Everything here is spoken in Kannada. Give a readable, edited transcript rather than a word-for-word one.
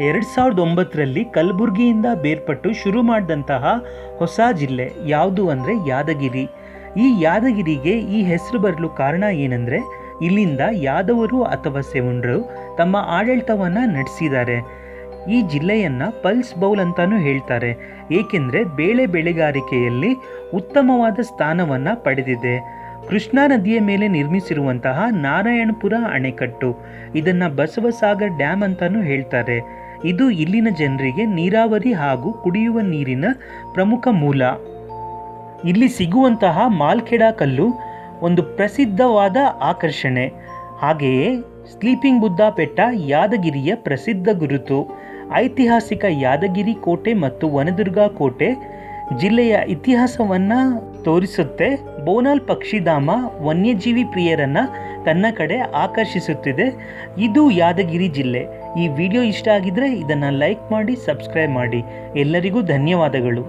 2009ರಲ್ಲಿ ಕಲಬುರಗಿಯಿಂದ ಬೇರ್ಪಟ್ಟು ಶುರು ಮಾಡಿದಂತಹ ಹೊಸ ಜಿಲ್ಲೆ ಯಾವುದು ಅಂದರೆ ಯಾದಗಿರಿ. ಈ ಯಾದಗಿರಿಗೆ ಈ ಹೆಸರು ಬರಲು ಕಾರಣ ಏನಂದರೆ, ಇಲ್ಲಿಂದ ಯಾದವರು ಅಥವಾ ಸೆವಂಡ್ರು ತಮ್ಮ ಆಡಳಿತವನ್ನು ನಡೆಸಿದ್ದಾರೆ. ಈ ಜಿಲ್ಲೆಯನ್ನು ಪಲ್ಸ್ ಬೌಲ್ ಅಂತಲೂ ಹೇಳ್ತಾರೆ, ಏಕೆಂದರೆ ಬೇಳೆ ಬೆಳೆಗಾರಿಕೆಯಲ್ಲಿ ಉತ್ತಮವಾದ ಸ್ಥಾನವನ್ನು ಪಡೆದಿದೆ. ಕೃಷ್ಣಾ ನದಿಯ ಮೇಲೆ ನಿರ್ಮಿಸಿರುವಂತಹ ನಾರಾಯಣಪುರ ಅಣೆಕಟ್ಟು, ಇದನ್ನು ಬಸವಸಾಗರ್ ಡ್ಯಾಮ್ ಅಂತಲೂ ಹೇಳ್ತಾರೆ. ಇದು ಇಲ್ಲಿನ ಜನರಿಗೆ ನೀರಾವರಿ ಹಾಗೂ ಕುಡಿಯುವ ನೀರಿನ ಪ್ರಮುಖ ಮೂಲ. ಇಲ್ಲಿ ಸಿಗುವಂತಹ ಮಾಲ್ಖೆಡ ಕಲ್ಲು ಒಂದು ಪ್ರಸಿದ್ಧವಾದ ಆಕರ್ಷಣೆ. ಹಾಗೆಯೇ ಸ್ಲೀಪಿಂಗ್ ಬುದ್ಧ ಬೆಟ್ಟ ಯಾದಗಿರಿಯ ಪ್ರಸಿದ್ಧ ಗುರುತು. ಐತಿಹಾಸಿಕ ಯಾದಗಿರಿ ಕೋಟೆ ಮತ್ತು ವನದುರ್ಗ ಕೋಟೆ ಜಿಲ್ಲೆಯ ಇತಿಹಾಸವನ್ನು ತೋರಿಸುತ್ತೆ. ಬೋನಾಲ್ ಪಕ್ಷಿಧಾಮ ವನ್ಯಜೀವಿ ಪ್ರಿಯರನ್ನು ತನ್ನ ಕಡೆ ಆಕರ್ಷಿಸುತ್ತಿದೆ. ಇದು ಯಾದಗಿರಿ ಜಿಲ್ಲೆ. ಈ ವಿಡಿಯೋ ಇಷ್ಟ ಆಗಿದ್ರೆ ಇದನ್ನು ಲೈಕ್ ಮಾಡಿ, ಸಬ್ಸ್ಕ್ರೈಬ್ ಮಾಡಿ. ಎಲ್ಲರಿಗೂ ಧನ್ಯವಾದಗಳು.